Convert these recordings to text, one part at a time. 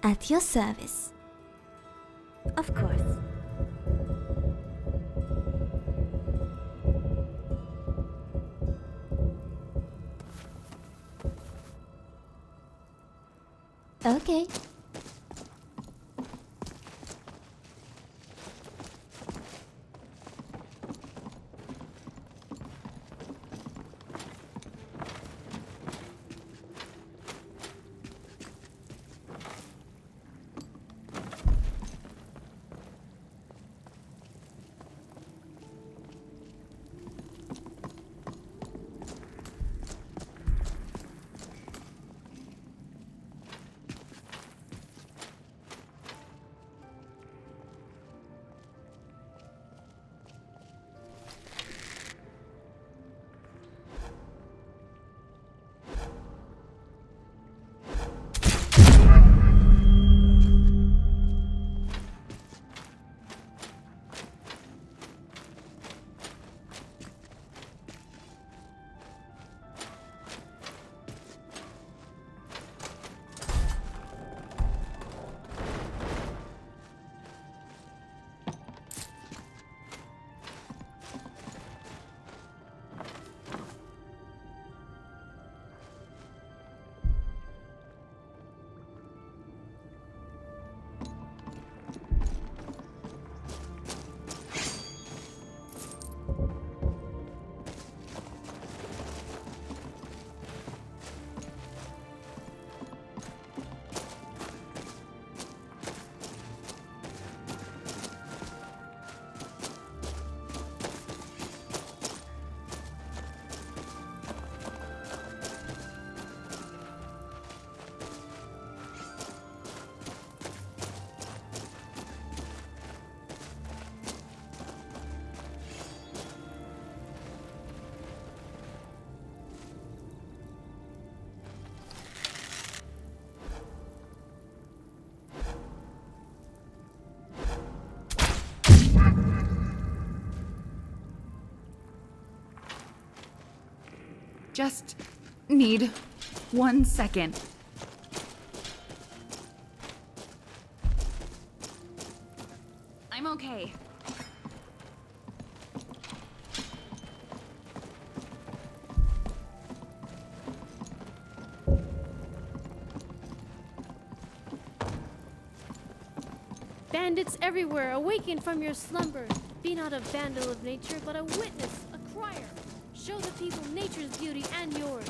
At your service. Of course. Okay. Just need 1 second. I'm okay. Bandits everywhere, awaken from your slumber. Be not a vandal of nature, but a witness, a crier. Show the people nature's beauty and yours.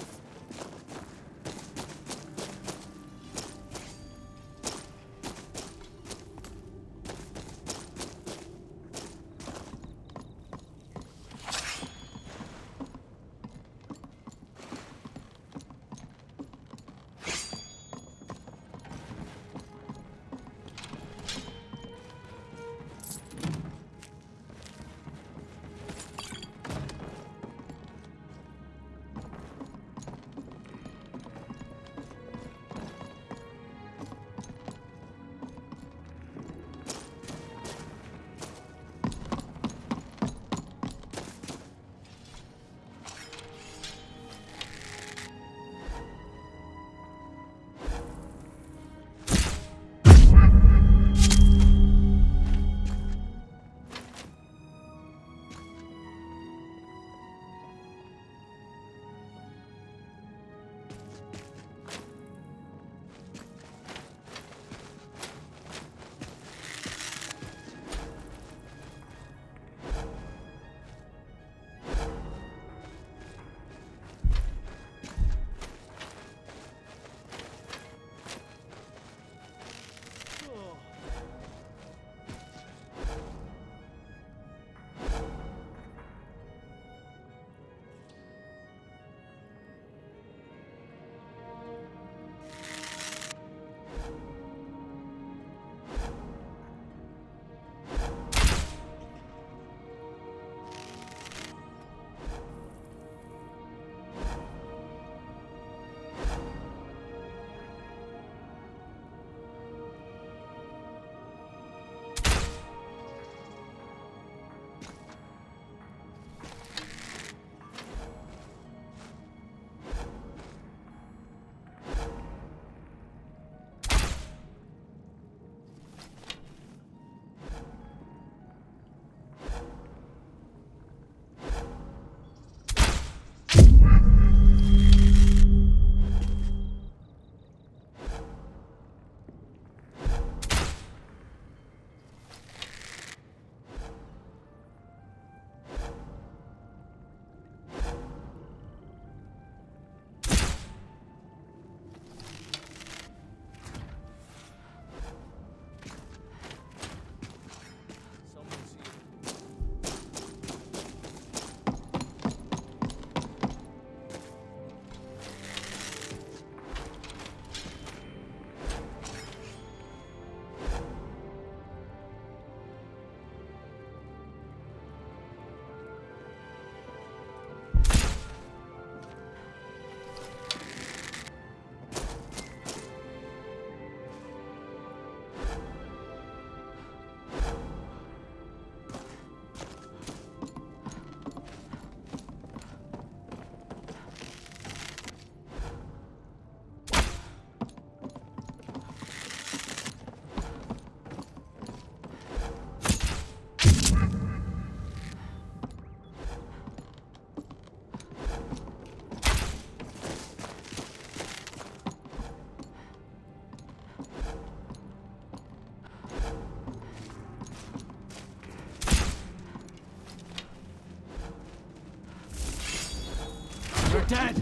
Dead!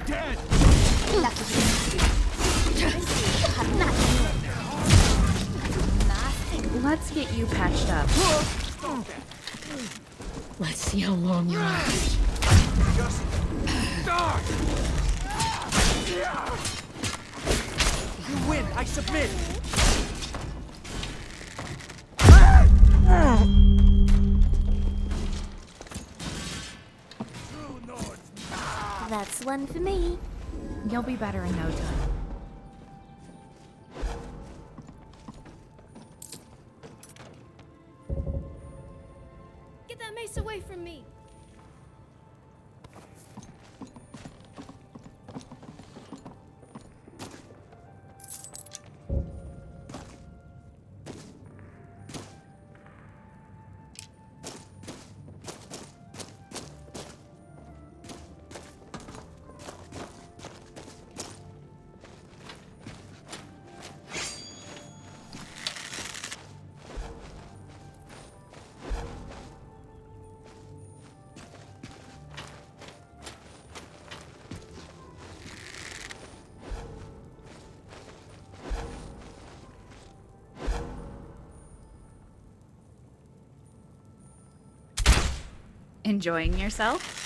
Dead! Let's get you patched up. Let's see how long you last. Just die! You win! I submit! That's one for me. You'll be better in no time. Get that mace away from me! Enjoying yourself?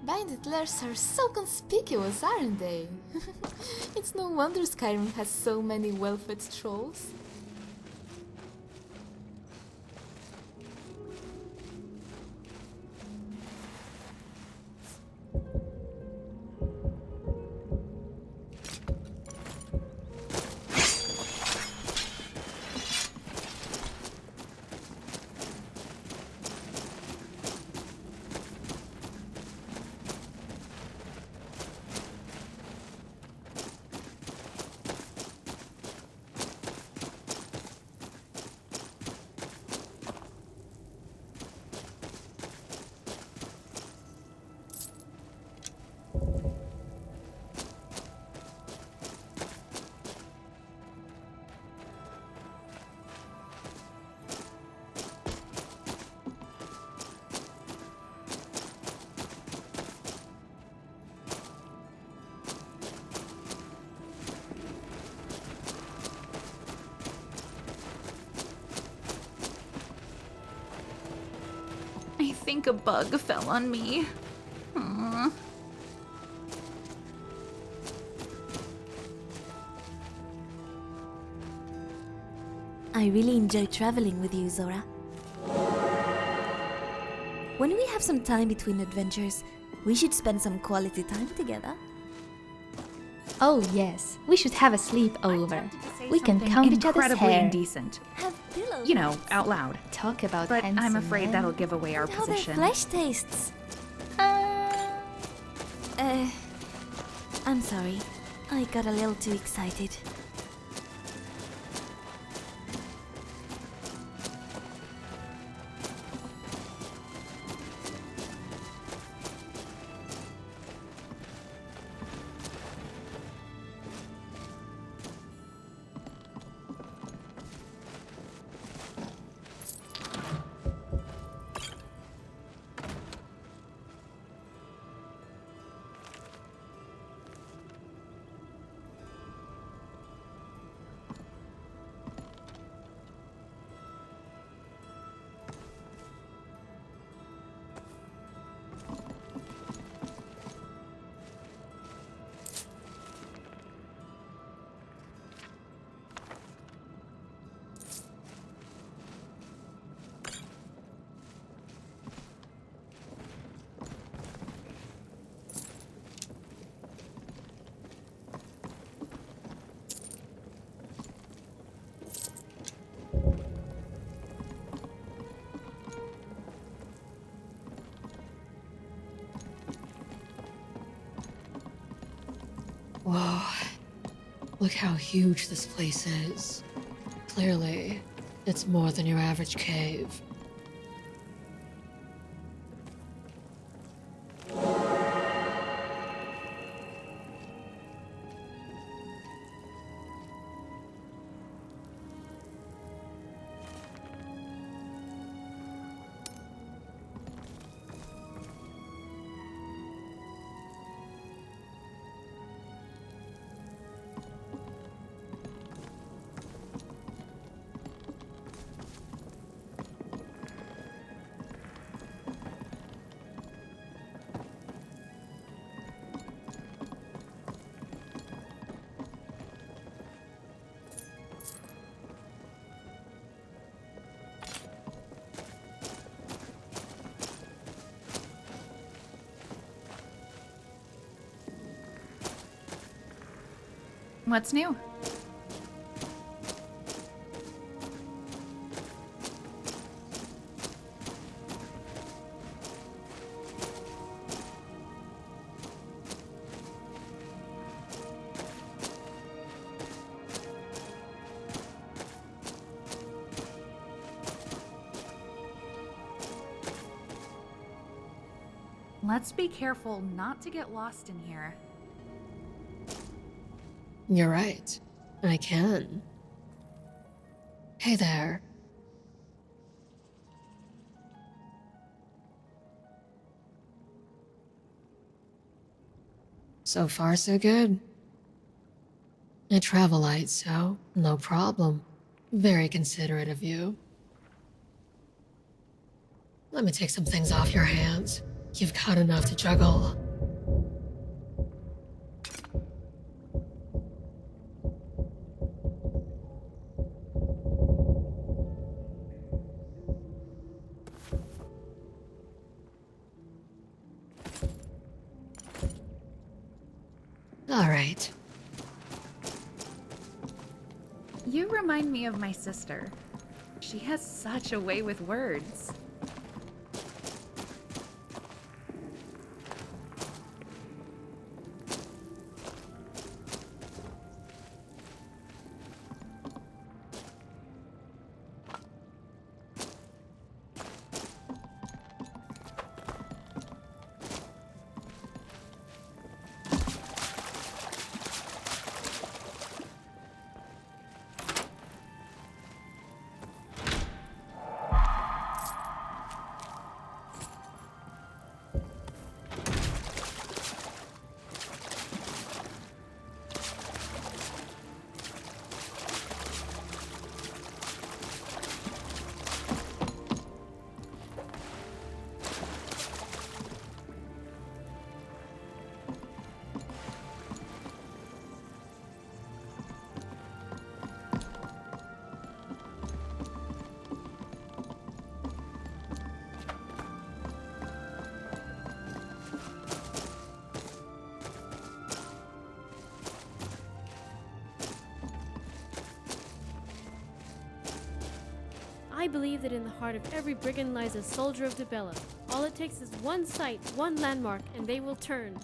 Bandit lairs are so conspicuous, aren't they? It's no wonder Skyrim has so many well-fed trolls. I think a bug fell on me. Aww. I really enjoy traveling with you, Zora. When we have some time between adventures, we should spend some quality time together. Oh yes, we should have a sleepover. Tempted to say We can something count each other's incredibly hair. indecent. Have pillows. You know, out loud. Talk about But handsome I'm afraid men. that'll give away our And how their position. flesh tastes. I'm sorry. I got a little too excited. Whoa. Look how huge this place is. Clearly, it's more than your average cave. What's new? Let's be careful not to get lost in here. You're right. I can. Hey there. So far, so good. I travel light, so no problem. Very considerate of you. Let me take some things off your hands. You've got enough to juggle. All right. You remind me of my sister. She has such a way with words. I believe that in the heart of every brigand lies a soldier of DLAA. All it takes is one sight, one landmark, and they will turn.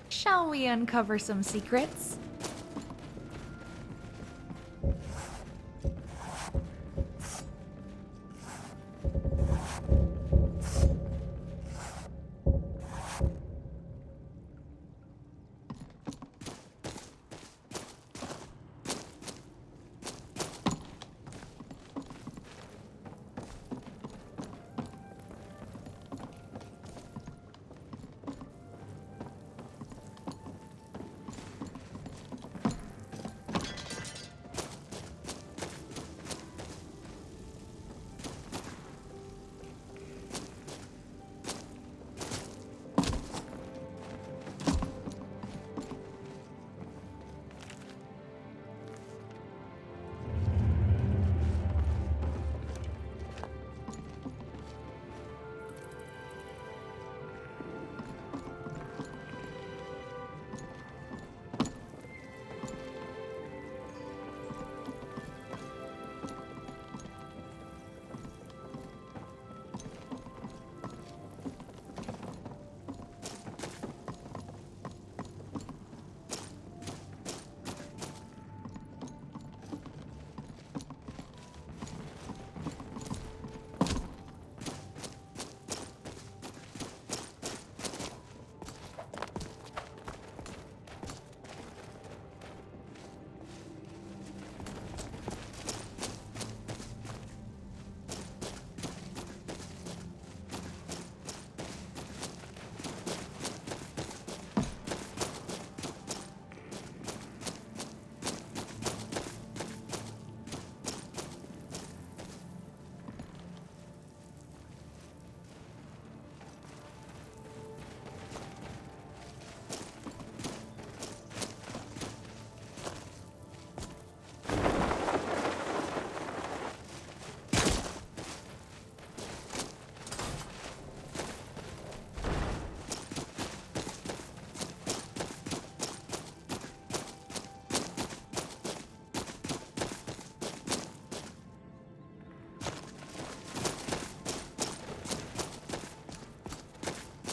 Shall we uncover some secrets?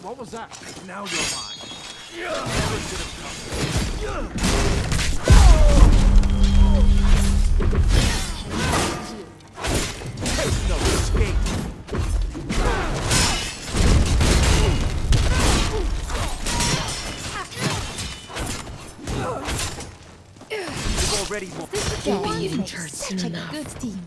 What was that? Now you're mine. Never should have come. There's no escape. You've already won. You'll be eating turds soon Such a enough. good team.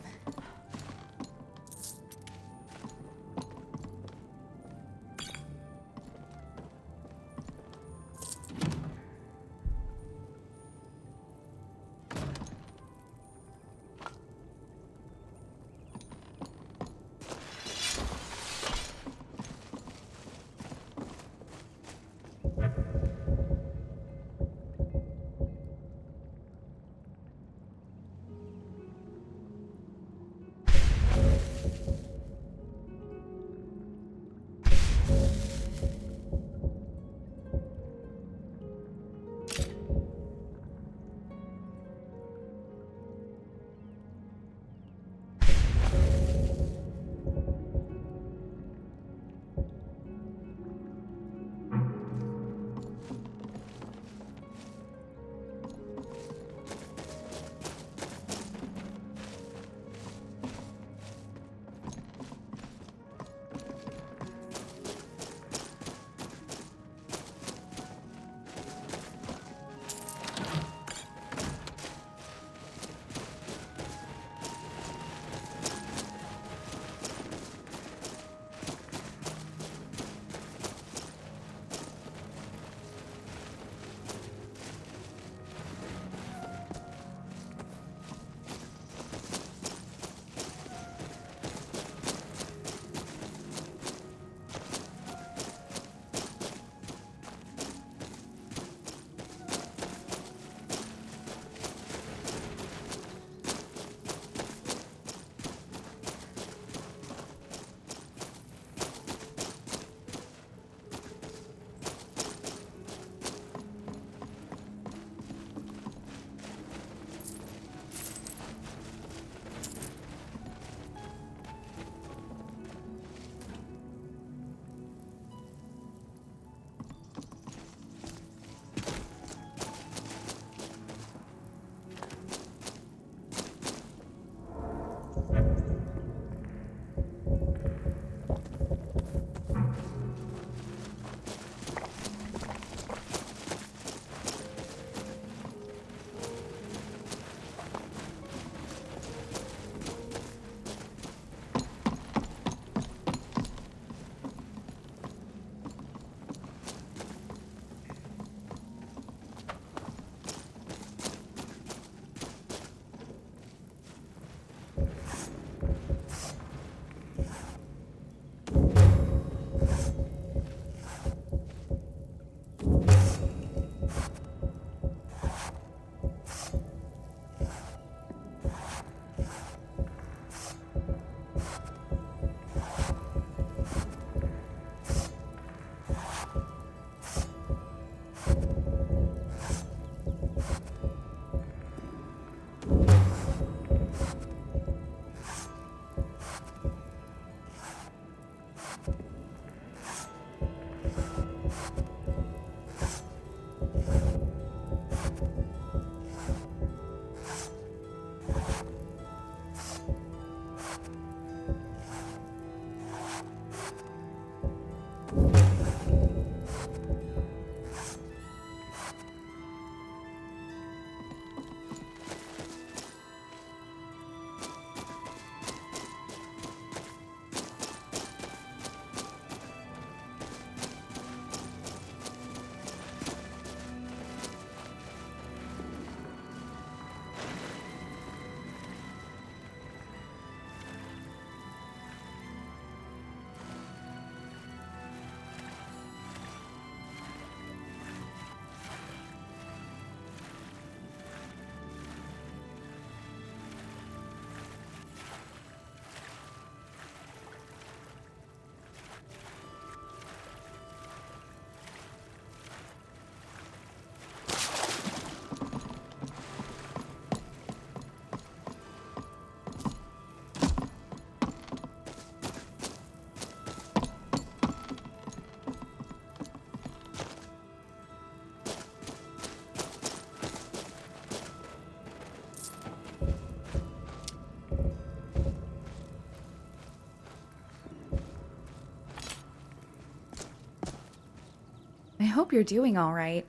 I hope you're doing all right.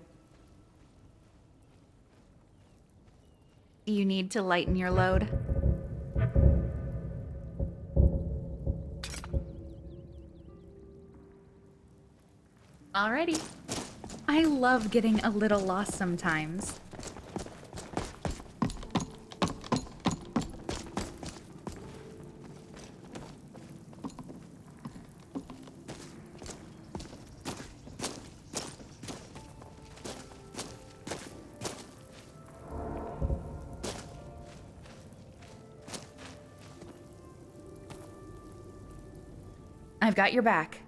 Do you need to lighten your load? Alrighty. I love getting a little lost sometimes. I've got your back.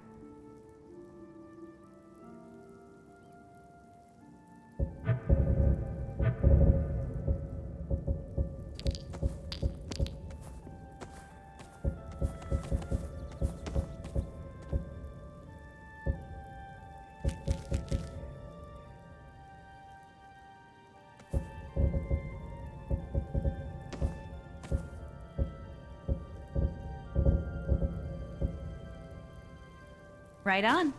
Right on.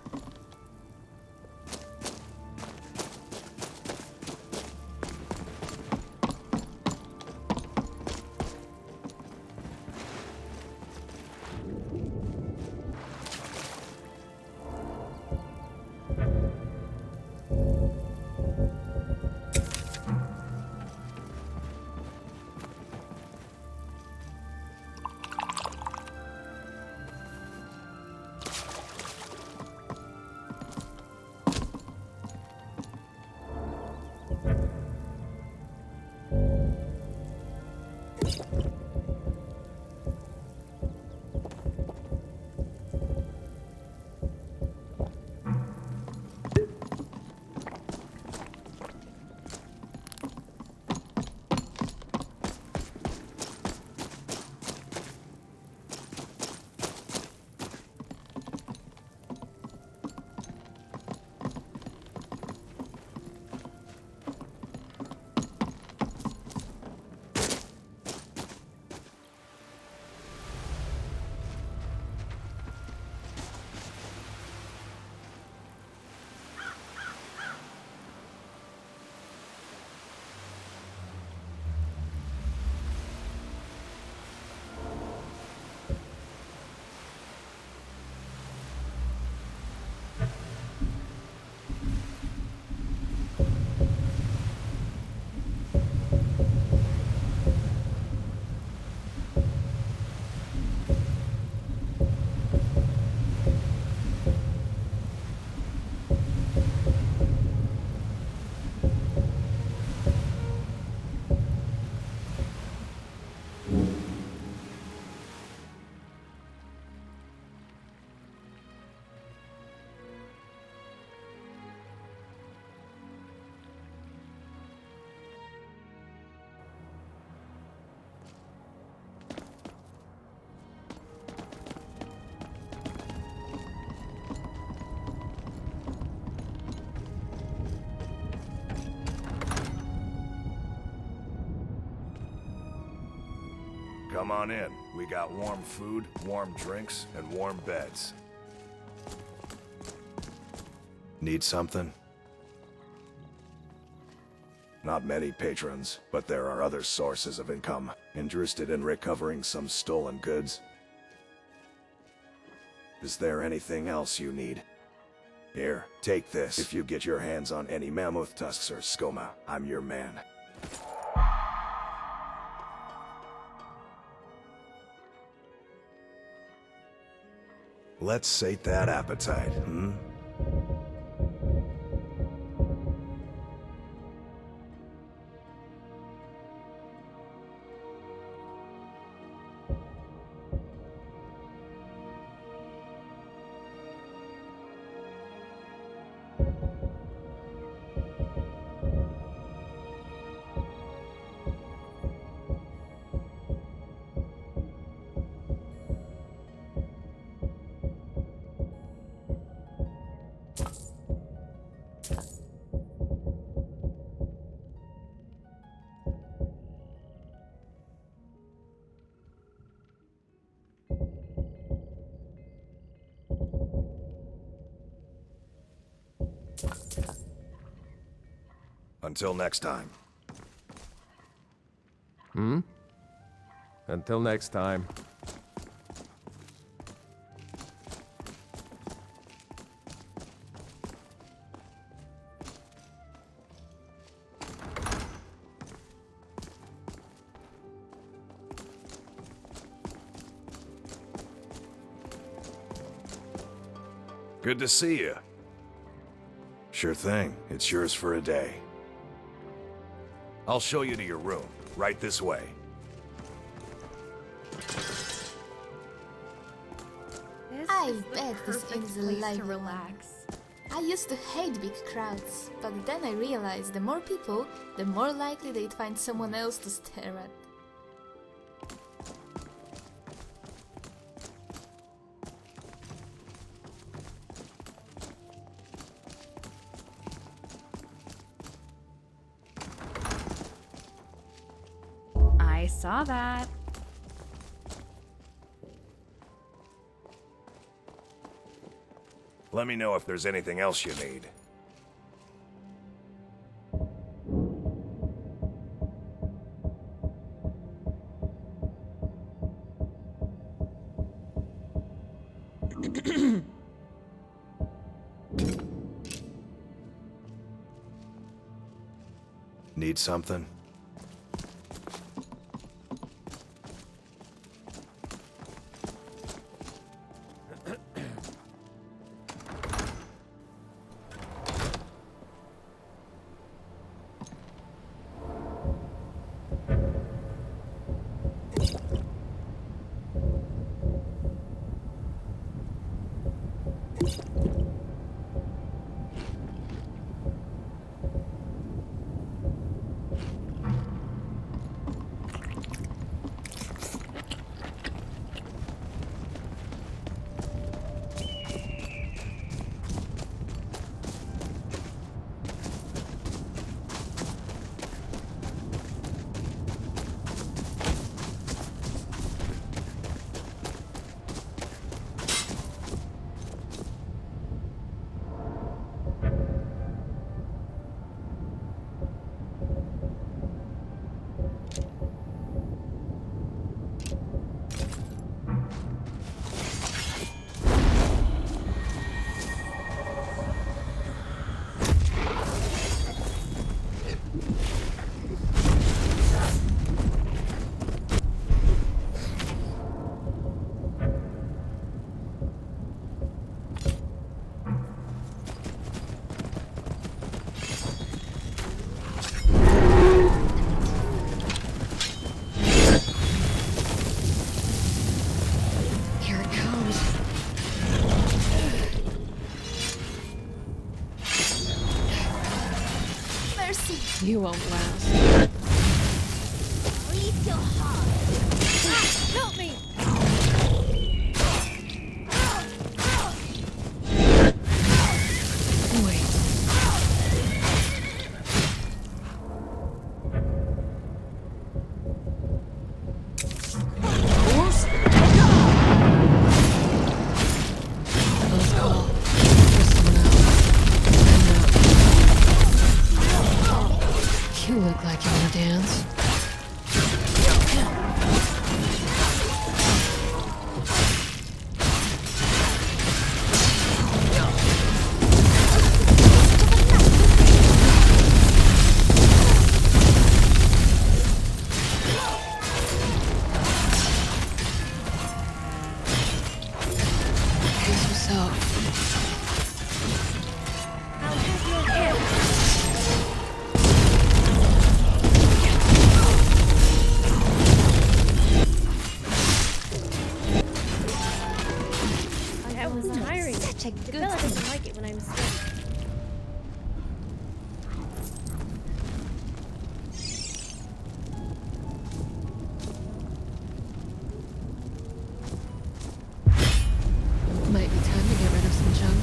Come on in. We got warm food, warm drinks, and warm beds. Need something? Not many patrons, but there are other sources of income. Interested in recovering some stolen goods? Is there anything else you need? Here, take this. If you get your hands on any mammoth tusks or skoma, I'm your man. Let's sate that appetite, hmm? Until next time. Until next time. Good to see you. Sure thing. It's yours for a day. I'll show you to your room. Right this way. This I is the bet this perfect is a place lively to one. relax. I used to hate big crowds, but then I realized the more people, the more likely they'd find someone else to stare at. I saw that. Let me know if there's anything else you need. Need something? Here it comes. Mercy! You won't last. Help me! Wait. Let's call. There's someone else. You look like you wanna dance. Pace yourself. I'll have your head. That was tiring. Such a The good fella thing. doesn't like it when I'm sweaty. Might be time to get rid of some junk.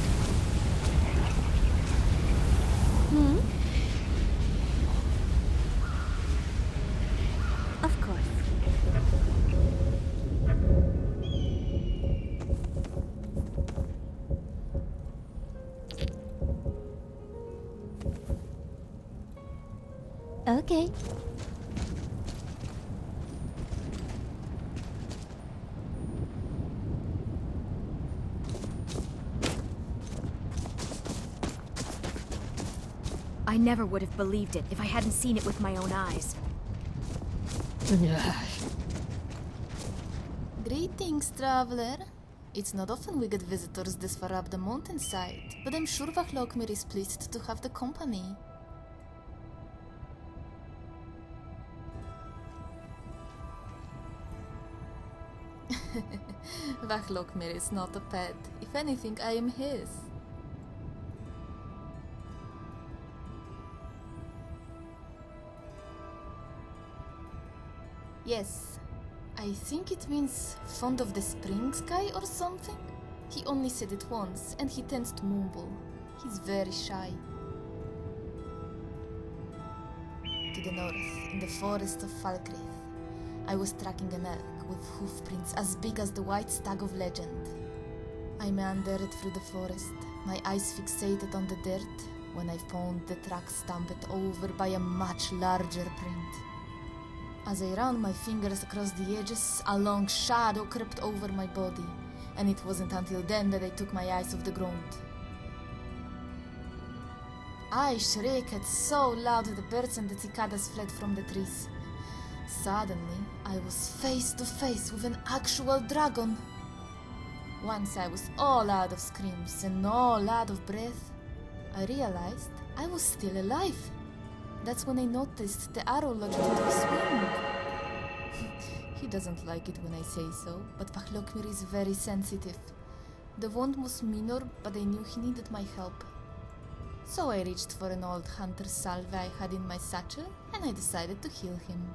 Of course. Okay. I never would have believed it if I hadn't seen it with my own eyes. Greetings, traveler. It's not often we get visitors this far up the mountainside, but I'm sure Vachlokmir is pleased to have the company. Vachlokmir is not a pet. If anything, I am his. Yes, I think it means fond of the spring sky or something. He only said it once, and he tends to mumble. He's very shy. To the north, in the forest of Falkrith, I was tracking an elk with hoofprints as big as the white stag of legend. I meandered through the forest, my eyes fixated on the dirt, when I found the track stamped over by a much larger print. As I ran my fingers across the edges, a long shadow crept over my body, and it wasn't until then that I took my eyes off the ground. I shrieked so loud that the birds and the cicadas fled from the trees. Suddenly, I was face to face with an actual dragon. Once I was all out of screams and all out of breath, I realized I was still alive. That's when I noticed the arrow lodged into his wing. He doesn't like it when I say so, but Vachlokmir is very sensitive. The wound was minor, but I knew he needed my help. So I reached for an old hunter's salve I had in my satchel, and I decided to heal him.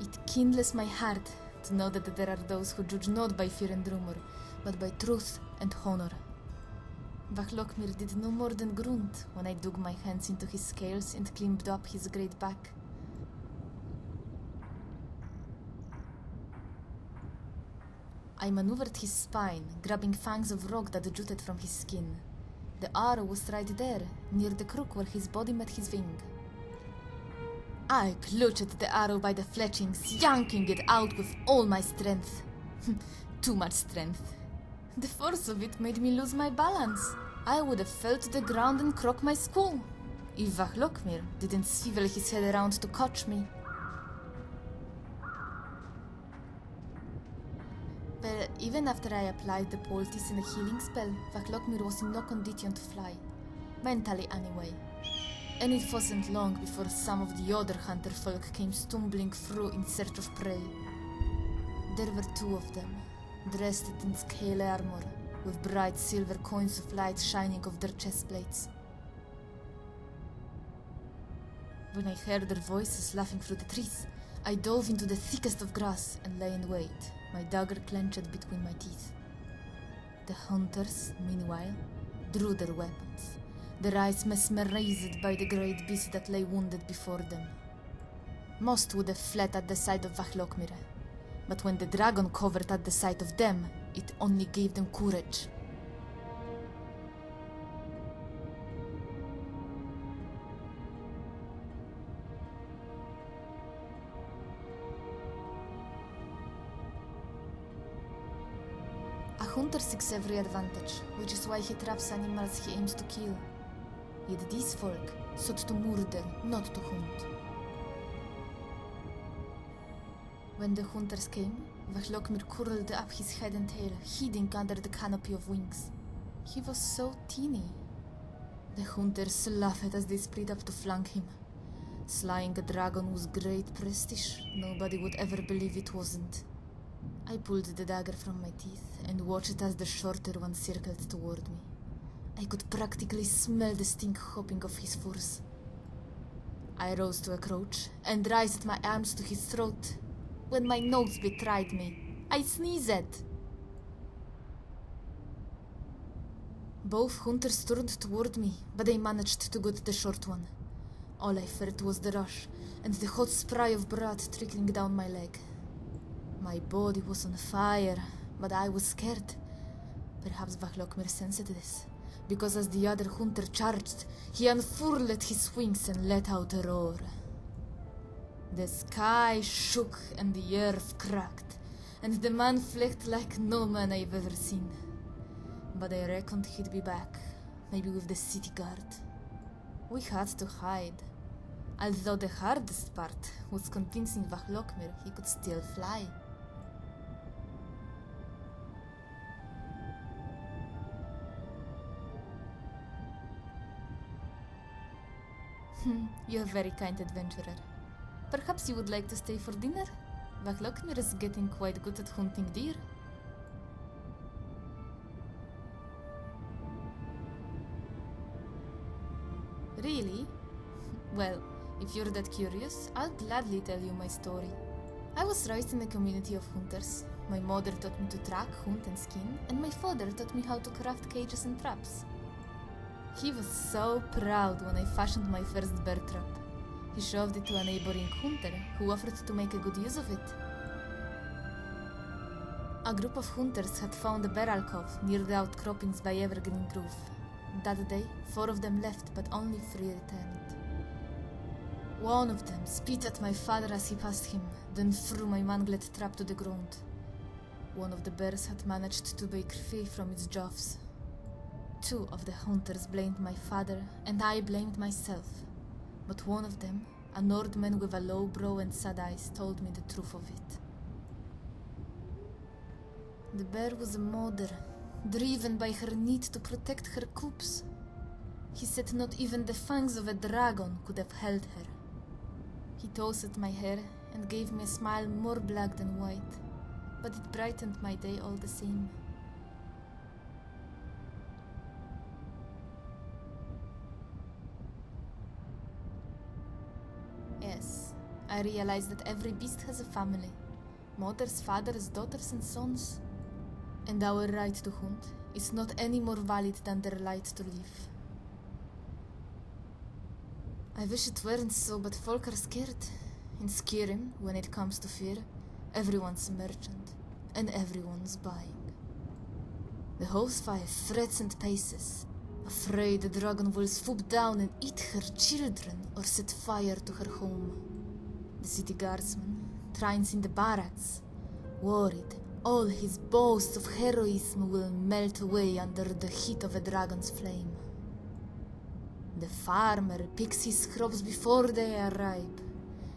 It kindles my heart to know that there are those who judge not by fear and rumor, but by truth and honor. Vachlokmir did no more than grunt when I dug my hands into his scales and climbed up his great back. I maneuvered his spine, grabbing fangs of rock that jutted from his skin. The arrow was right there, near the crook where his body met his wing. I clutched the arrow by the fletchings, yanking it out with all my strength. Too much strength. The force of it made me lose my balance. I would have fell to the ground and croaked my skull, if Vachlokmir didn't swivel his head around to catch me. But even after I applied the poultice and a healing spell, Vachlokmir was in no condition to fly. Mentally, anyway. And it wasn't long before some of the other hunter folk came stumbling through in search of prey. There were two of them, dressed in scale armor, with bright silver coins of light shining off their chest plates. When I heard their voices laughing through the trees, I dove into the thickest of grass and lay in wait, my dagger clenched between my teeth. The hunters, meanwhile, drew their weapons, their eyes mesmerized by the great beast that lay wounded before them. Most would have fled at the sight of Vachlokmir, but when the dragon covered at the sight of them, it only gave them courage. A hunter seeks every advantage, which is why he traps animals he aims to kill. Yet these folk sought to murder, not to hunt. When the hunters came, Vachlokmir curled up his head and tail, hiding under the canopy of wings. He was so teeny. The hunters laughed as they spread up to flank him. Slaying a dragon was great prestige. Nobody would ever believe it wasn't. I pulled the dagger from my teeth and watched as the shorter one circled toward me. I could practically smell the stink hopping off his furs. I rose to a crouch and raised my arms to his throat. When my nose betrayed me, I sneezed. Both hunters turned toward me, but they managed to get the short one. All I felt was the rush and the hot spray of blood trickling down my leg. My body was on fire, but I was scared. Perhaps Vahlokmir sensed this, because as the other hunter charged, he unfurled his wings and let out a roar. The sky shook and the earth cracked, and the man flaked like no man I've ever seen. But I reckoned he'd be back, maybe with the city guard. We had to hide, although the hardest part was convincing Vahlokmir he could still fly. You're a very kind adventurer. Perhaps you would like to stay for dinner? Vahlokmir is getting quite good at hunting deer. Really? Well, if you're that curious, I'll gladly tell you my story. I was raised in a community of hunters. My mother taught me to track, hunt, and skin, and my father taught me how to craft cages and traps. He was so proud when I fashioned my first bear trap. He shoved it to a neighboring hunter, who offered to make a good use of it. A group of hunters had found a bear alcove near the outcroppings by Evergreen Grove. That day, 4 of them left, but only 3 returned. One of them spit at my father as he passed him, then threw my manglet trap to the ground. One of the bears had managed to break free from its jaws. 2 of the hunters blamed my father, and I blamed myself. But one of them, a Nordman with a low brow and sad eyes, told me the truth of it. The bear was a mother, driven by her need to protect her cubs. He said not even the fangs of a dragon could have held her. He tossed my hair and gave me a smile more black than white, but it brightened my day all the same. Yes, I realized that every beast has a family. Mothers, fathers, daughters, and sons. And our right to hunt is not any more valid than their right to live. I wish it weren't so, but folk are scared. In Skyrim, when it comes to fear, everyone's a merchant, and everyone's buying. The housefire frets and paces, afraid the dragon will swoop down and eat her children or set fire to her home. The city guardsman trains in the barracks, worried all his boasts of heroism will melt away under the heat of a dragon's flame. The farmer picks his crops before they are ripe,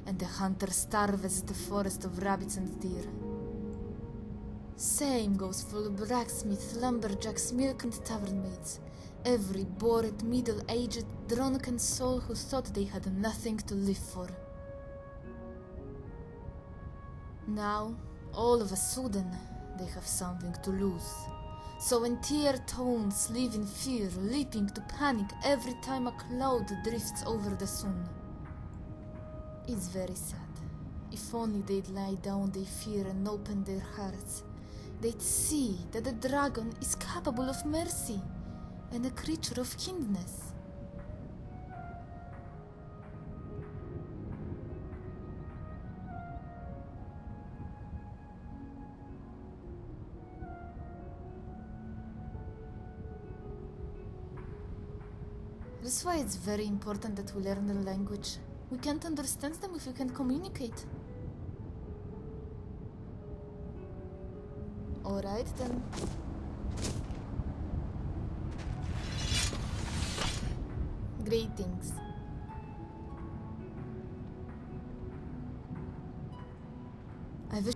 and the hunter starves the forest of rabbits and deer. Same goes for the blacksmith, lumberjacks, milk and tavern maids, every bored, middle-aged, drunken soul who thought they had nothing to live for. Now, all of a sudden, they have something to lose. So entire towns live in fear, leaping to panic every time a cloud drifts over the sun. It's very sad. If only they'd lie down their fear and open their hearts, they'd see that the dragon is capable of mercy and a creature of kindness. That's why it's very important that we learn the language. We can't understand them if we can't communicate. Alright then. Greetings. I wish.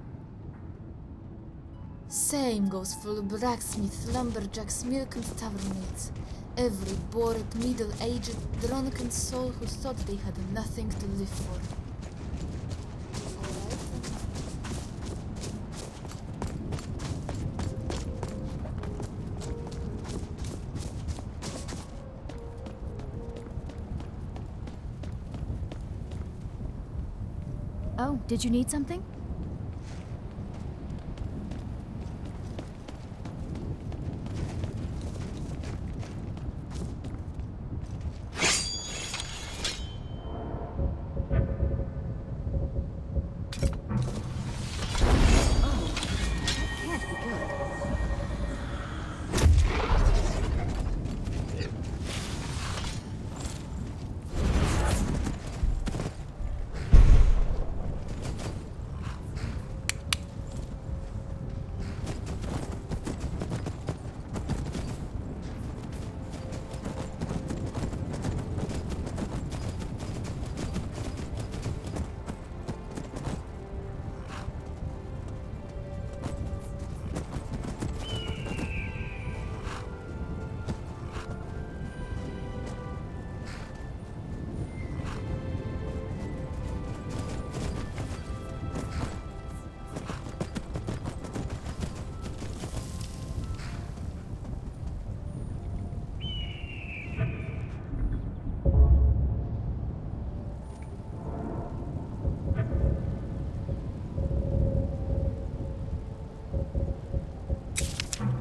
Same goes for blacksmith, lumberjacks, milk and tavern maids. Every bored, middle-aged, drunken soul who thought they had nothing to live for. Oh, did you need something?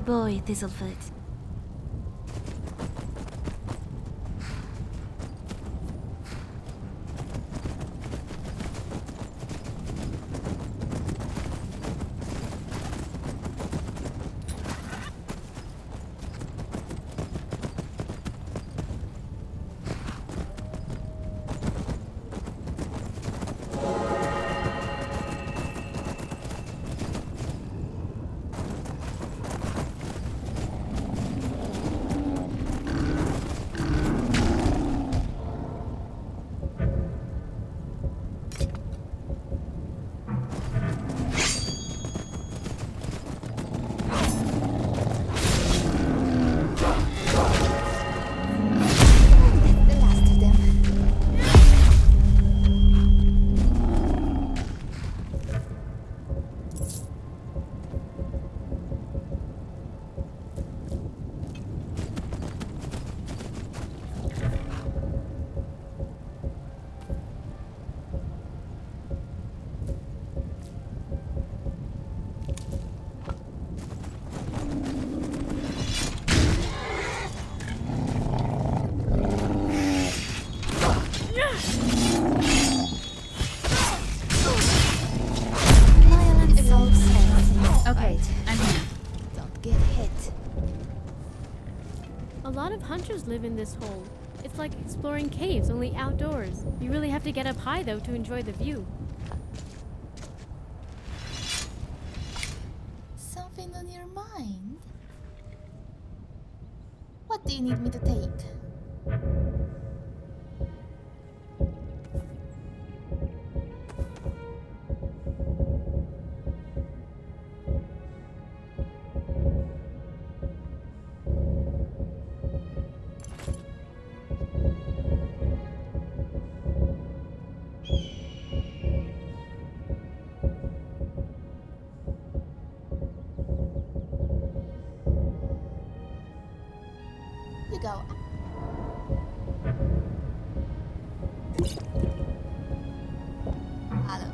boy, Thistlefoot. The last of them. Violent assaults. Okay, I'm here. Don't get hit. A lot of hunters live in this hole. It's like exploring caves, only outdoors. You really have to get up high, though, to enjoy the view. Something on your mind? What do you need me to take? You go. Hello.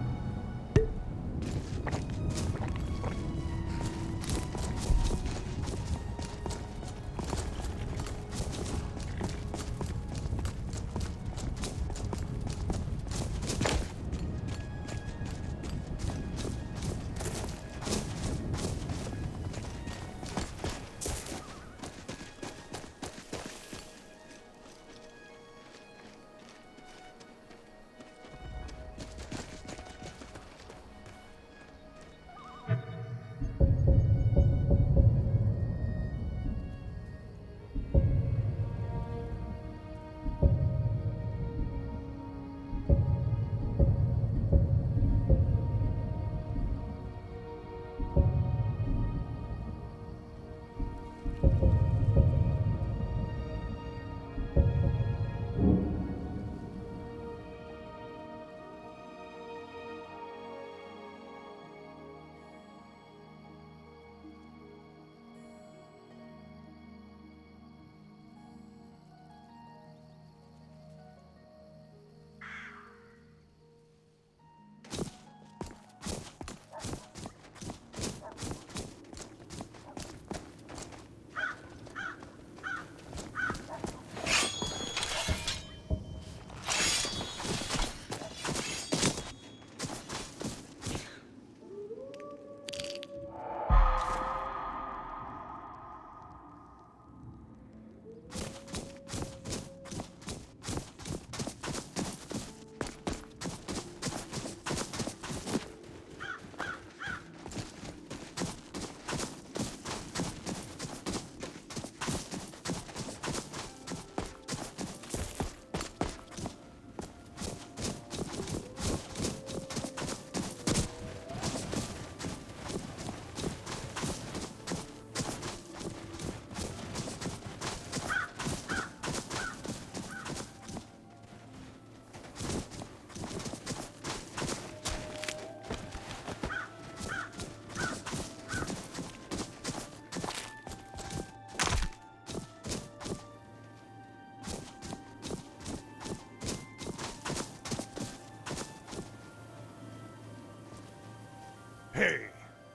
Hey.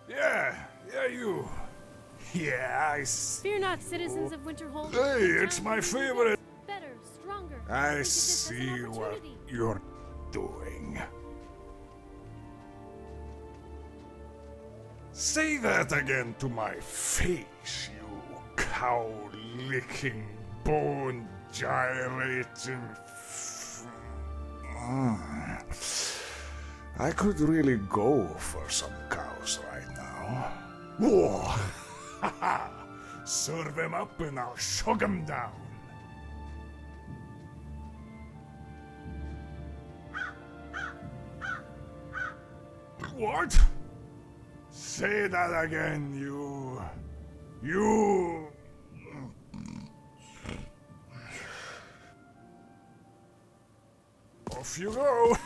Yeah, you. Yeah, I see. Fear not, citizens of Winterhold. Hey, The it's time my is favorite. Better, stronger. I Think of this as an see what opportunity. you're doing. Say that again to my face, you cow-licking, bone-gyrating... I could really go for some cows right now. Whoa! Serve them up and I'll shug them down. What? Say that again, you... Off you go!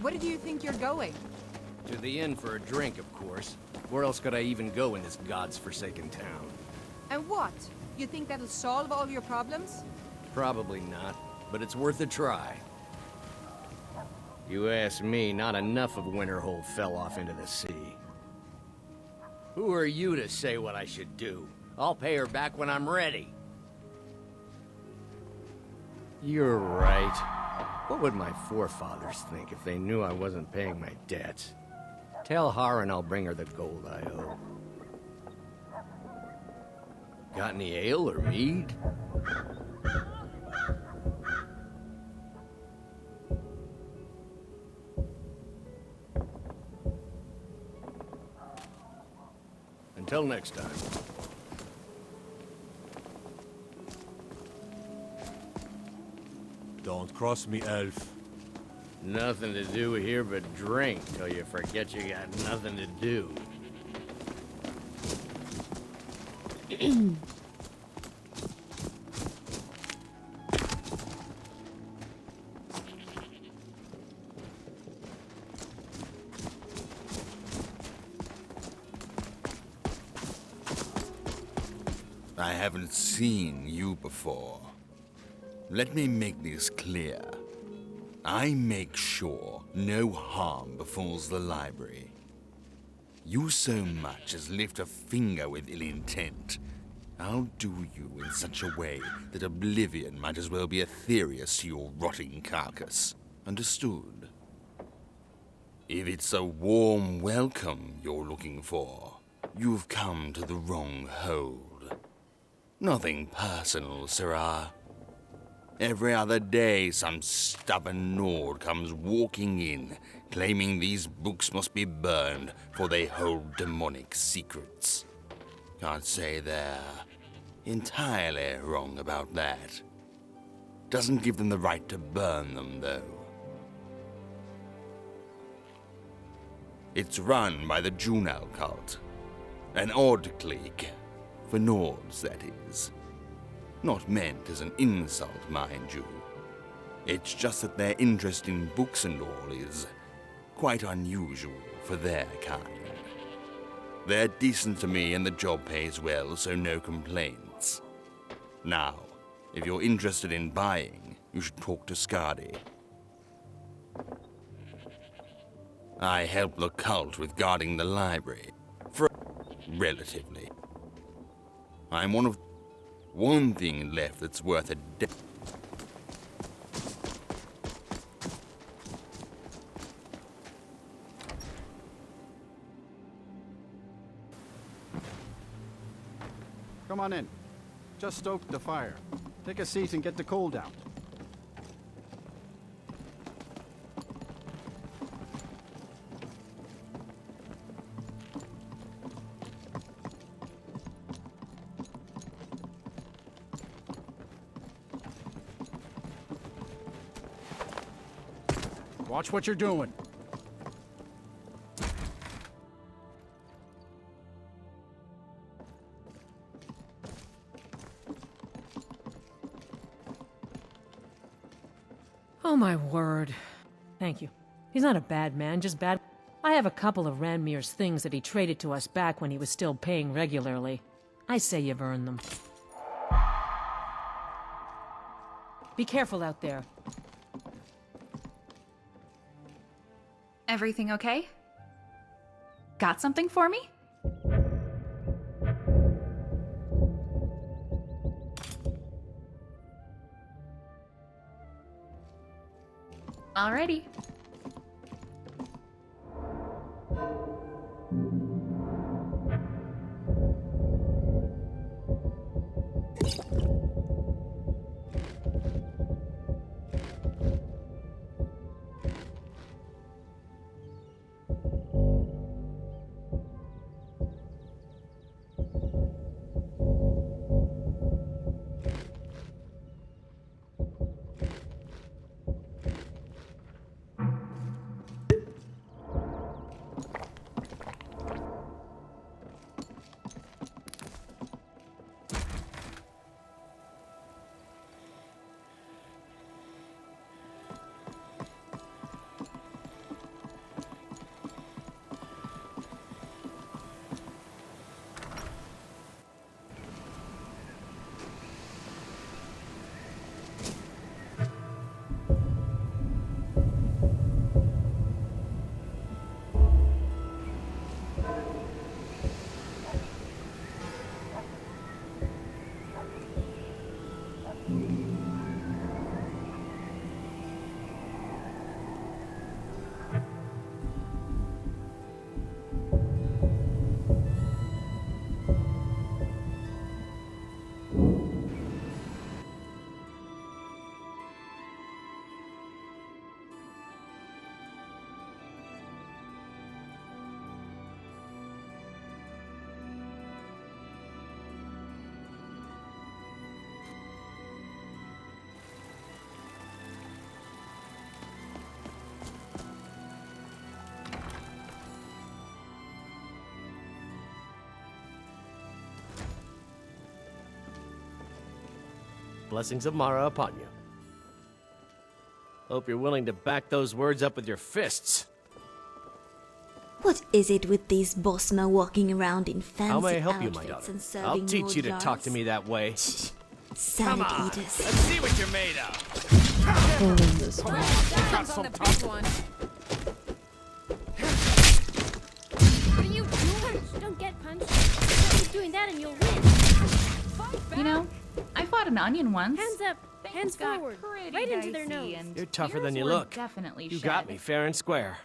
Where do you think you're going? To the inn for a drink, of course. Where else could I even go in this god's forsaken town? And what? You think that'll solve all your problems? Probably not, but it's worth a try. You ask me, not enough of Winterhold fell off into the sea. Who are you to say what I should do? I'll pay her back when I'm ready. You're right. What would my forefathers think if they knew I wasn't paying my debts? Tell Harren I'll bring her the gold I owe. Got any ale or mead? Until next time. Don't cross me, elf. Nothing to do here but drink till you forget you got nothing to do. I haven't seen you before. Let me make this clear. I make sure no harm befalls the library. You so much as lift a finger with ill intent, I'll do you in such a way that oblivion might as well be Aetherius to your rotting carcass. Understood? If it's a warm welcome you're looking for, you've come to the wrong hold. Nothing personal, sirrah. Every other day, some stubborn Nord comes walking in, claiming these books must be burned, for they hold demonic secrets. Can't say they're entirely wrong about that. Doesn't give them the right to burn them, though. It's run by the Junal cult. An odd clique. For Nords, that is. Not meant as an insult, mind you. It's just that their interest in books and all is quite unusual for their kind. They're decent to me and the job pays well, so no complaints. Now, If you're interested in buying, you should talk to Skadi. I help the cult with guarding the library. Relatively. I'm one thing left that's worth a Come on in. Just stoked the fire. Take a seat and get the cold out. Watch what you're doing. Oh my word. Thank you. He's not a bad man, just bad. I have a couple of Ranmir's things that he traded to us back when he was still paying regularly. I say you've earned them. Be careful out there. Everything okay? Got something for me? Alrighty. Blessings of Mara upon you. Hope you're willing to back those words up with your fists. What is it with these bossmen walking around in fancy How may I help you, outfits my daughter? and serving I'll teach you to more talk to jars? me that way. Salad Come on, eaters. let's see what you're made of. Pulling this one. Got some tough one. What are you doing? Don't get punched. Keep doing that and you'll win. You know, I fought an onion once. Hands up. Hands Got forward. pretty Right into their dicey, nose. and You're tougher tears than you were look. Definitely You shed. got me fair and square.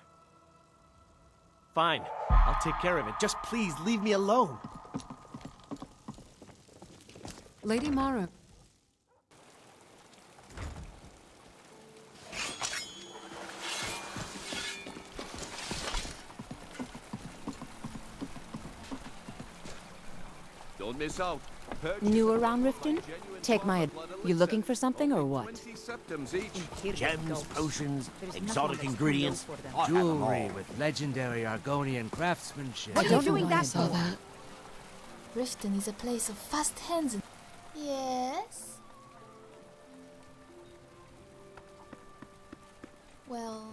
Fine, I'll take care of it. Just please leave me alone. Lady Mara. Don't miss out. New around Riften? Take my You looking for something or what? Gems, potions, exotic ingredients, jewelry with legendary Argonian craftsmanship. What are you doing I that saw for? that. Riften is a place of fast hands and... Yes? Well,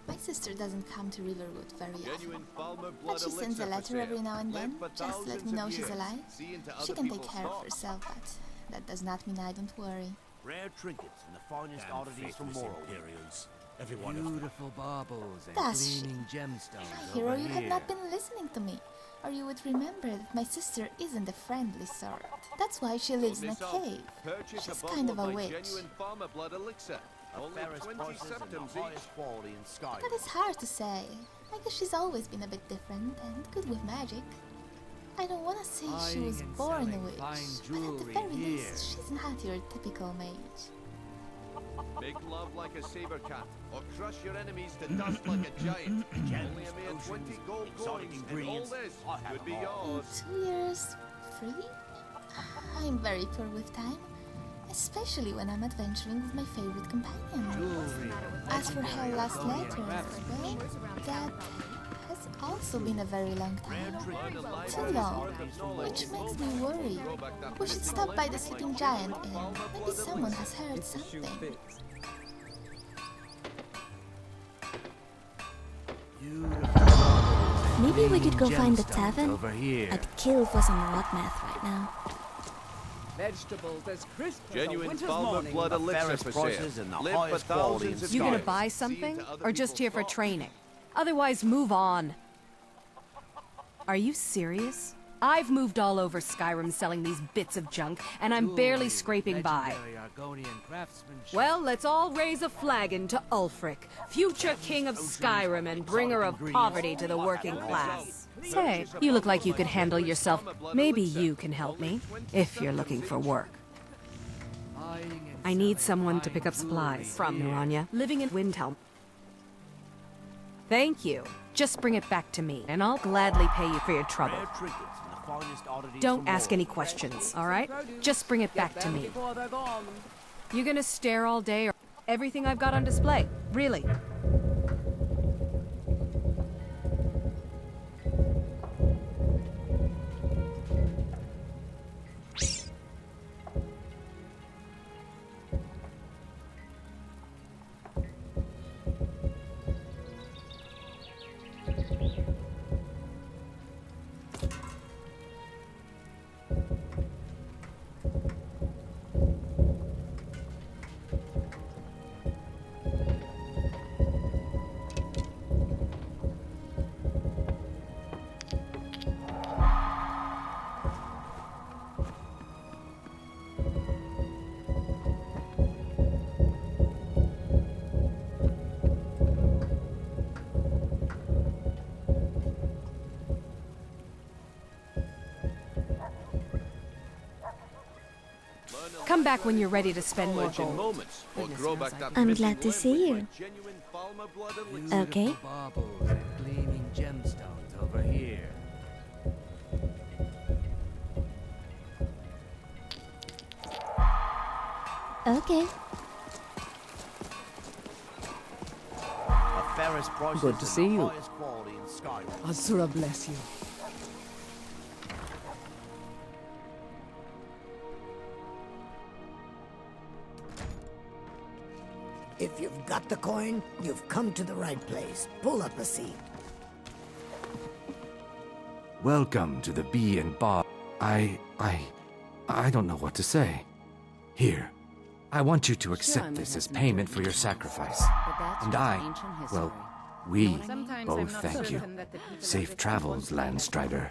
my sister doesn't come to Riverwood very often. But she sends a letter every now and then. Just let me know she's alive. She can take care of herself, but that does not mean I don't worry. Rare trinkets and the finest oddities from Morrowind. Everyone beautiful baubles and Dash. gleaming gemstones My hero, over you here. have not been listening to me. Or you would remember that my sister isn't a friendly sort. That's why she lives in a cave. She's kind of a witch. But it's hard to say. I guess she's always been a bit different and good with magic. I don't want to say she was born a witch, but at the very least, she's not your typical mage. Make love like a saber cat, or crush your enemies to dust like a giant. Only a mere 20 gold coins, and all this could be yours. 2 years free? I'm very poor with time, especially when I'm adventuring with my favorite companion. As for her last letter, well, that has also been a very long time. Too long, which makes me worry. We should stop by the sleeping giant and maybe someone has heard something. Maybe we could go find the tavern? Over here. I'd kill for some rot meth right now. Vegetables as crisp as a Genuine winter's Falmer morning. blood elixir for prices sale. and the Live for highest quality thousands of You gonna years. buy See something? into other Or just people's here for thoughts. training? Otherwise, move on. Are you serious? I've moved all over Skyrim selling these bits of junk, and I'm barely scraping by. Well, let's all raise a flagon to Ulfric, future king of Skyrim and bringer of poverty to the working class. Say, you look like you could handle yourself. Maybe you can help me, if you're looking for work. I need someone to pick up supplies from Naranya, living in Windhelm. Thank you. Just bring it back to me, and I'll gladly pay you for your trouble. Don't ask any questions, all right? Just bring it back to me. You're gonna stare all day or everything I've got on display, really. Come back when you're ready to spend more gold. I'm glad to see you. Okay. Baubles and gleaming gemstones over here. Okay. Good to see you. Asura bless you. If you've got the coin, you've come to the right place. Pull up a seat. Welcome to the Bee and Bar. I don't know what to say. Here, I want you to accept this as payment for your sacrifice. And well, we both thank you. Safe travels, Landstrider.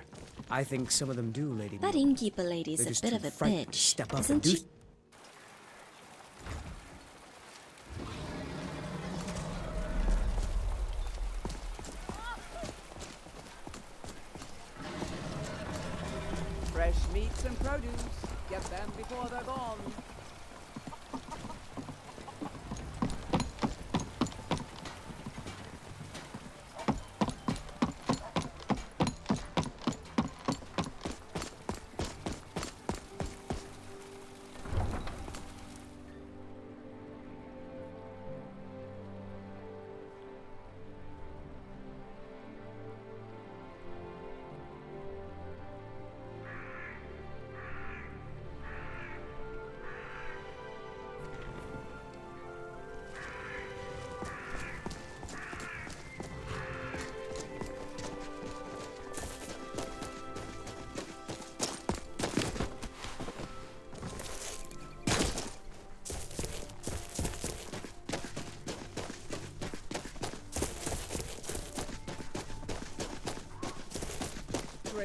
I think some of them do, Lady. That innkeeper lady's They're a just bit too of a frightened to bitch, step up isn't and do she? Fresh meats and produce. Get them before they're gone.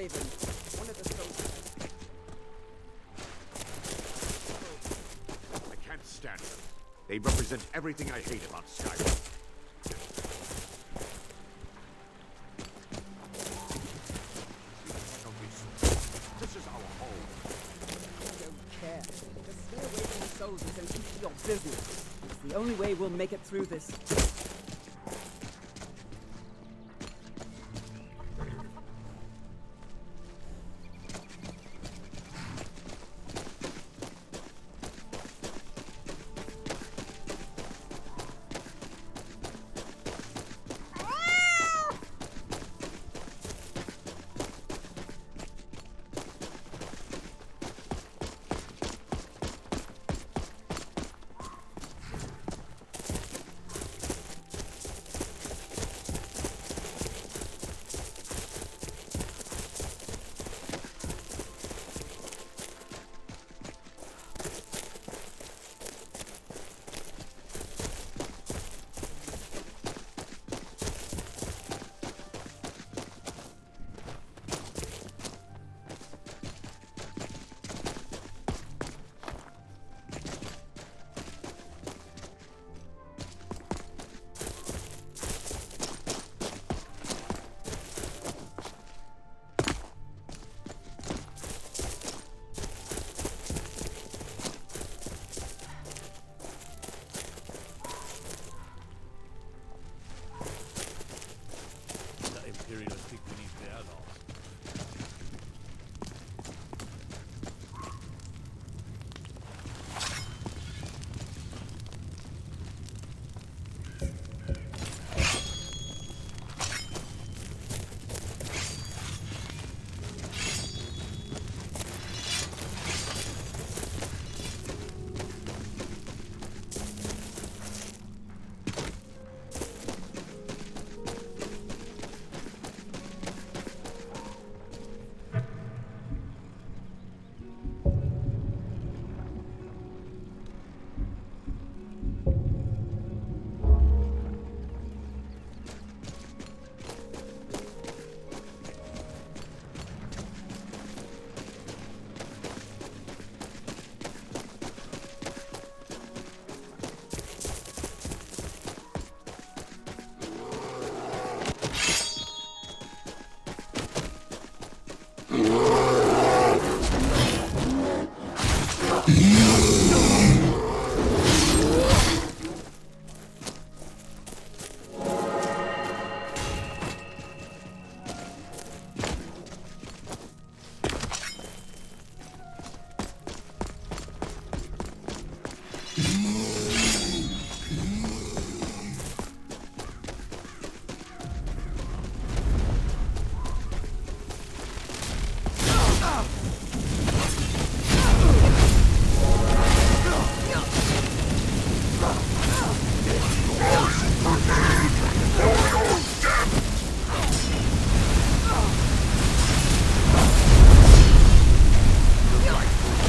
Raven. One of the soldiers. I can't stand them. They represent everything I hate about Skyrim. This is our home. I don't care. Just stay away from the soldiers and keep to your business. It's the only way we'll make it through this.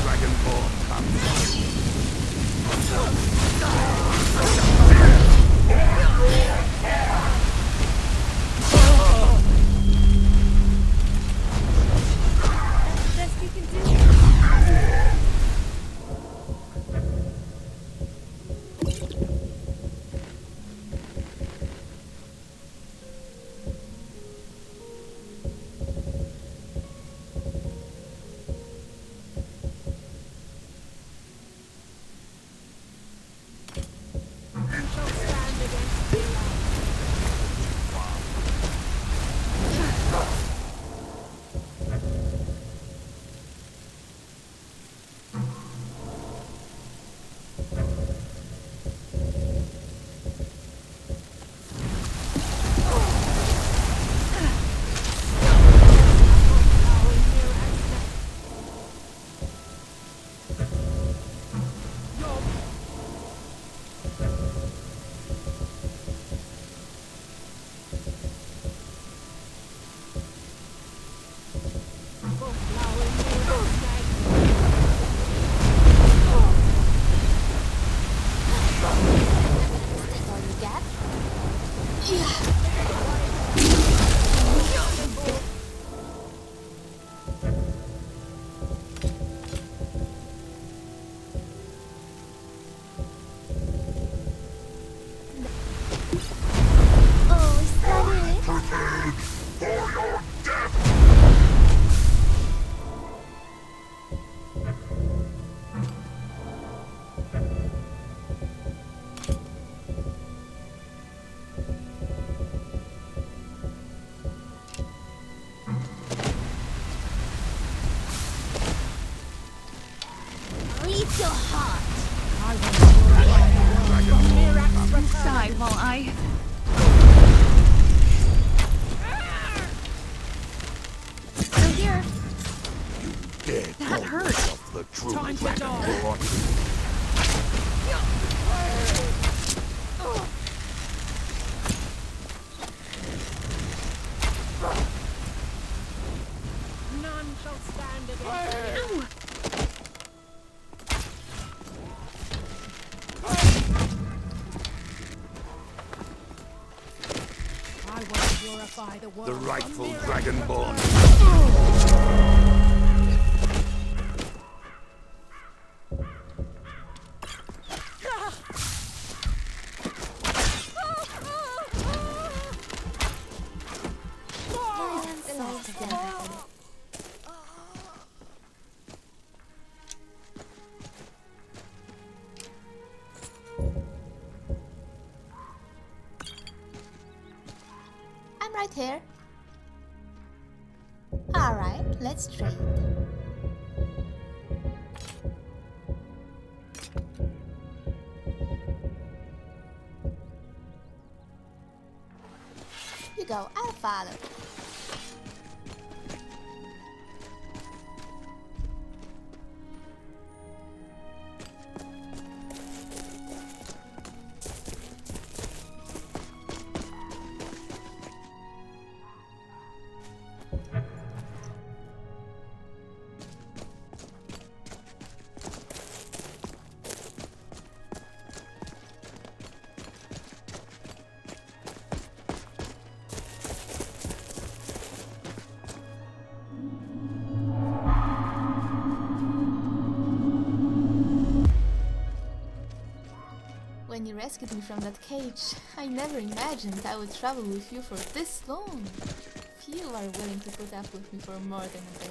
Dragonborn comes. Die while I... Still here. That hurt. The true Time to die. dragonborn. None shall stand against Ow! I want to glorify the world. The rightful dragonborn. I'm right here. Alright, let's trade. You go, I'll follow. When you rescued me from that cage, I never imagined I would travel with you for this long. Few are willing to put up with me for more than a day.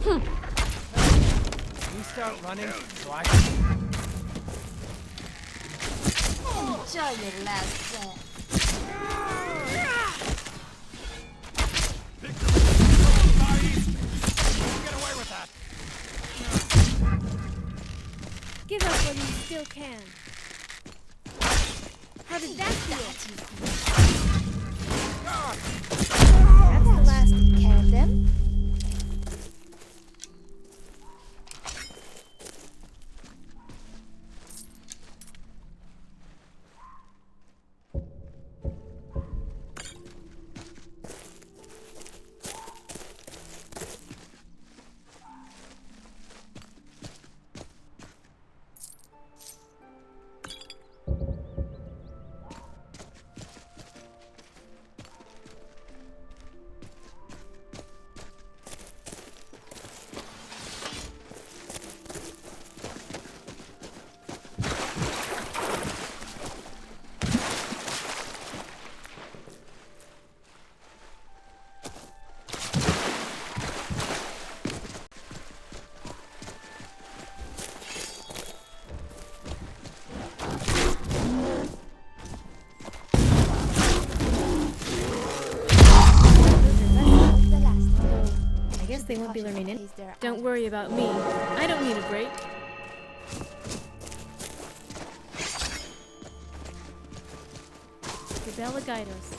You start running so I can... Enjoy your last breath. Get away with that! Give up while you still can. How did that feel? That's the last of them. They won't be learning it. Don't worry about me. I don't need a break. The Bella guide us.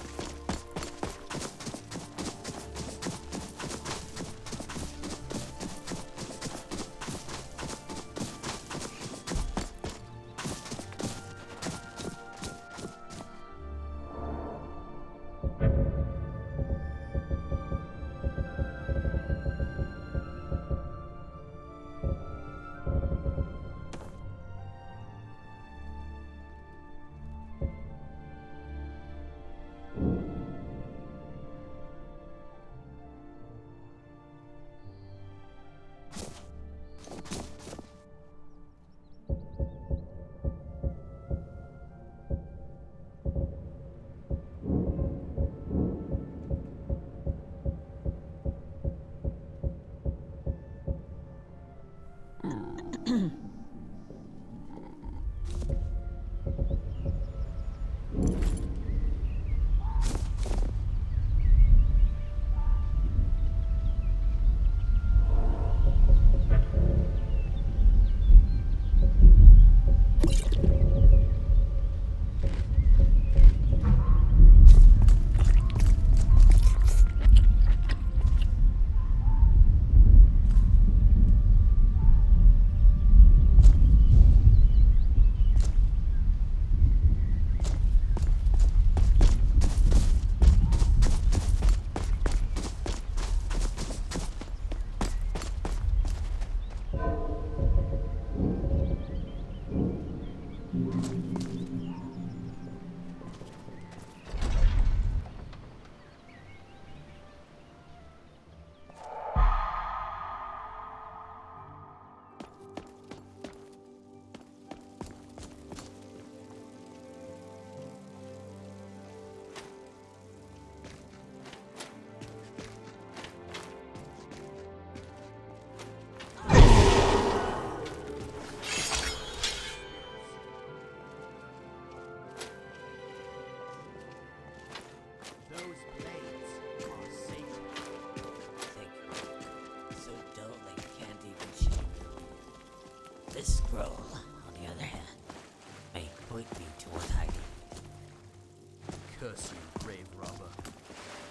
curse you, grave robber.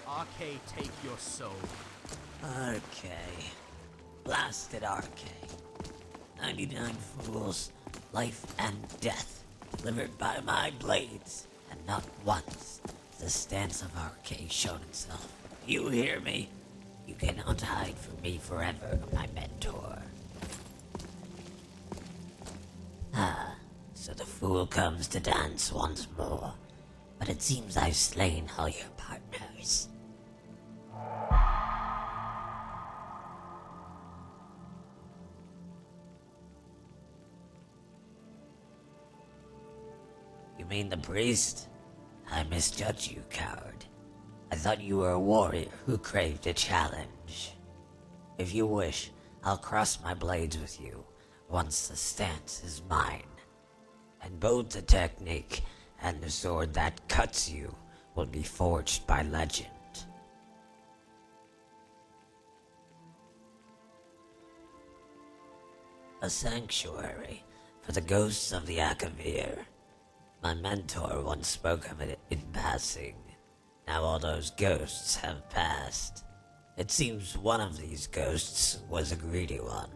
RK take your soul. RK. Blasted RK. 99 fools, life and death, delivered by my blades, and not once has the stance of RK shown itself. You hear me? You cannot hide from me forever, my mentor. Ah, so the fool comes to dance once more, but it seems I've slain all your partners. You mean the priest? I misjudged you, coward. I thought you were a warrior who craved a challenge. If you wish, I'll cross my blades with you once the stance is mine. And both the technique and the sword that cuts you will be forged by legend. A sanctuary for the ghosts of the Akavir. My mentor once spoke of it in passing. Now all those ghosts have passed. It seems one of these ghosts was a greedy one.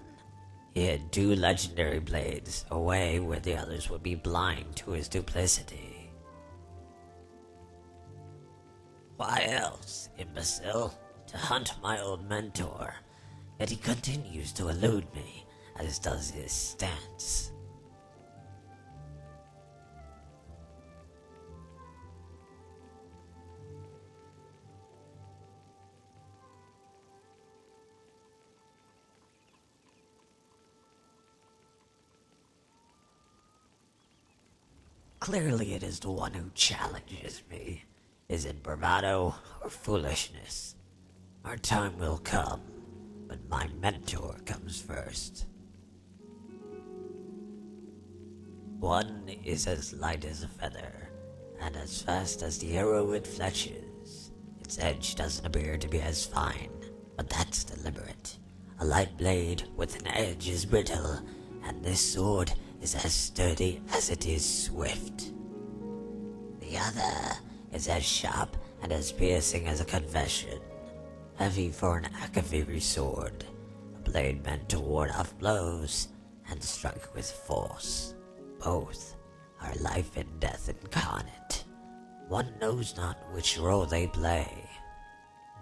He had 2 legendary blades away where the others would be blind to his duplicity. Why else, imbecile? To hunt my old mentor. Yet he continues to elude me, as does his stance. Clearly it is the one who challenges me. Is it bravado or foolishness? Our time will come, but my mentor comes first. One is as light as a feather, and as fast as the arrow it fletches. Its edge doesn't appear to be as fine, but that's deliberate. A light blade with an edge is brittle, and this sword is as sturdy as it is swift. The other is as sharp and as piercing as a confession. Heavy for an Akaviri sword, a blade meant to ward off blows and strike with force. Both are life and death incarnate. One knows not which role they play.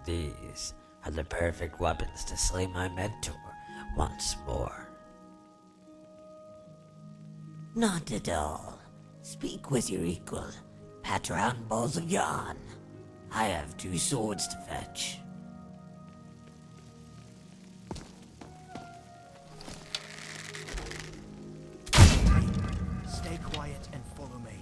These are the perfect weapons to slay my mentor once more. Not at all. Speak with your equal. Pat round balls of yarn. I have 2 swords to fetch. Stay quiet and follow me.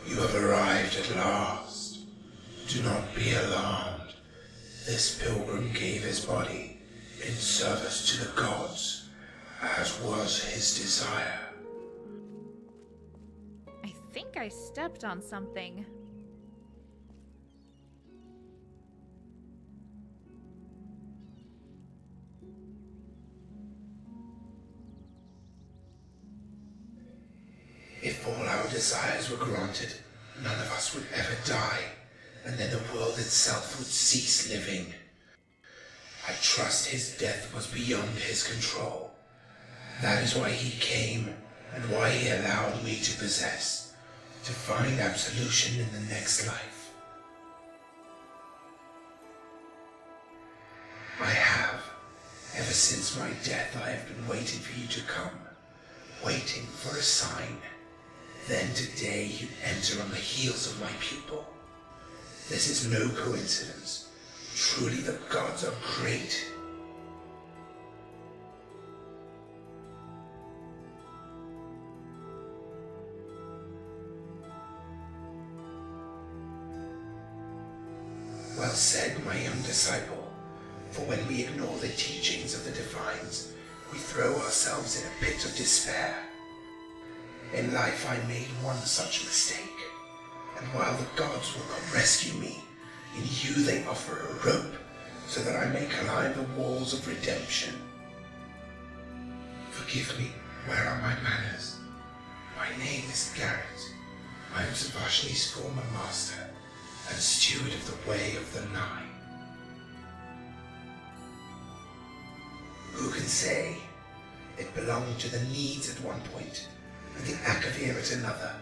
You have arrived at last. Do not be alarmed. This pilgrim gave his body in service to the gods, as was his desire. I think I stepped on something. If all our desires were granted, none of us would ever die, and then the world itself would cease living. I trust his death was beyond his control. That is why he came, and why he allowed me to possess, to find absolution in the next life. I have. Ever since my death, I have been waiting for you to come, waiting for a sign. Then today you enter on the heels of my pupil. This is no coincidence. Truly the gods are great. Well said, my young disciple. For when we ignore the teachings of the Divines, we throw ourselves in a pit of despair. In life I made one such mistake, and while the gods will not rescue me, in you they offer a rope so that I may climb the walls of redemption. Forgive me, where are my manners? My name is Garrett. I am Savashni's former master and steward of the Way of the Nine. Who can say? It belonged to the Needs at one point, and the Akavir at another.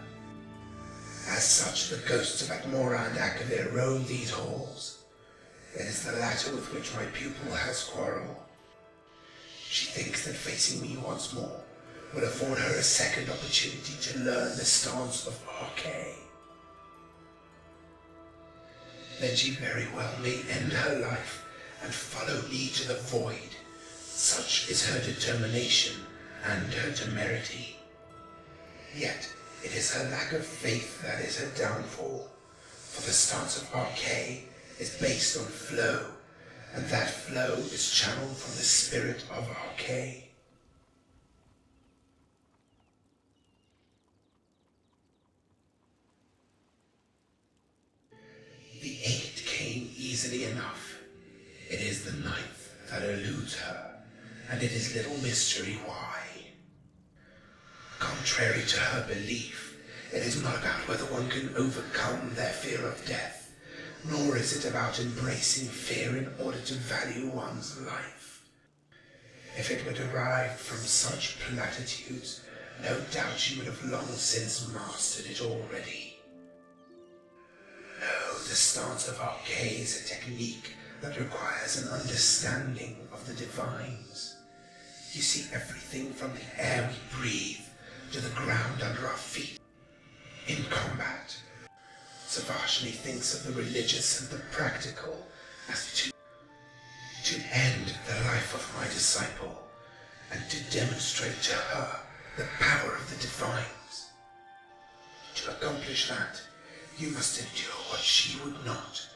As such, the ghosts of Atmora and Akavir roam these halls. It is the latter with which my pupil has quarrel. She thinks that facing me once more will afford her a second opportunity to learn the stance of Archay. Then she very well may end her life and follow me to the void. Such is her determination and her temerity. Yet it is her lack of faith that is her downfall, for the stance of Archay is based on flow, and that flow is channeled from the spirit of Archay. The 8 came easily enough. It is the 9th that eludes her, and it is little mystery why. Contrary to her belief, it is not about whether one can overcome their fear of death, nor is it about embracing fear in order to value one's life. If it were derived from such platitudes, no doubt she would have long since mastered it already. No, the stance of Archay is a technique that requires an understanding of the Divines. You see everything from the air we breathe to the ground under our feet. In combat, Savashni thinks of the religious and the practical as to end the life of my disciple and to demonstrate to her the power of the Divines. To accomplish that, you must endure what she would not.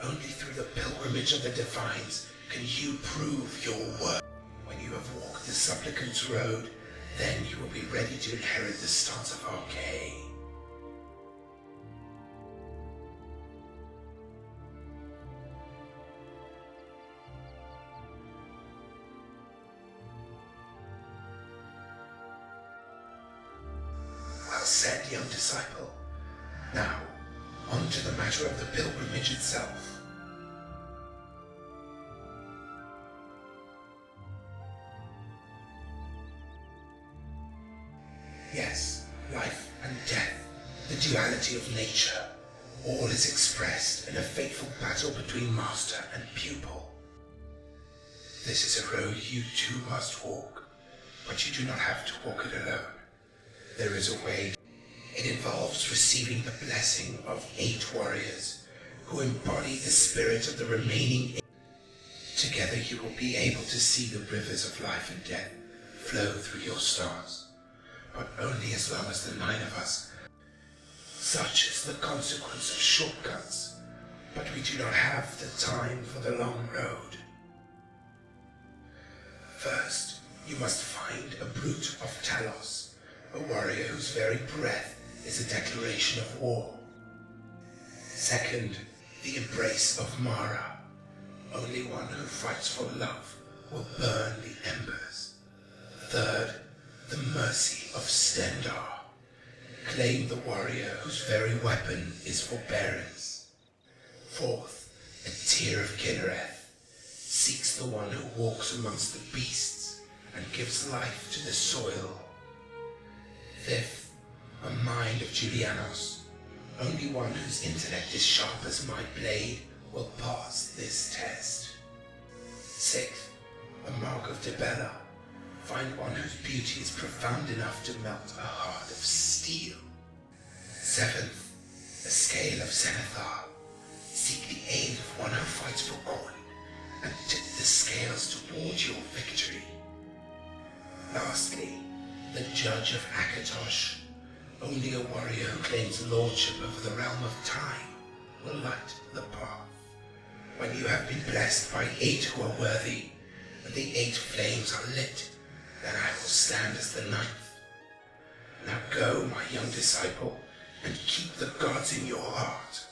Only through the pilgrimage of the Divines can you prove your worth. When you have walked the supplicant's road, then you will be ready to inherit the stance of Archay. Well said, young disciple. Now, on to the matter of the pilgrimage itself. Yes, life and death, the duality of nature, all is expressed in a fateful battle between master and pupil. This is a road you too must walk, but you do not have to walk it alone. There is a way. It involves receiving the blessing of 8 warriors who embody the spirit of the remaining 8. Together you will be able to see the rivers of life and death flow through your stars, but only as long as the 9 of us. Such is the consequence of shortcuts, but we do not have the time for the long road. First, you must find a brute of Talos, a warrior whose very breath is a declaration of war. Second, the embrace of Mara. Only one who fights for love will burn the embers. Third, the mercy of Stendar. Claim the warrior whose very weapon is forbearance. Fourth, a tear of Kinnereth seeks the one who walks amongst the beasts and gives life to the soil. Fifth, a mind of Julianos. Only one whose intellect is sharp as my blade will pass this test. Sixth, a mark of Debella. Find one whose beauty is profound enough to melt a heart of steel. Seventh, a scale of Zenithar. Seek the aid of one who fights for coin and tip the scales toward your victory. Lastly, the judge of Akatosh. Only a warrior who claims lordship over the realm of time will light the path. When you have been blessed by 8 who are worthy, and the 8 flames are lit, then I will stand as the 9th. Now go, my young disciple, and keep the gods in your heart.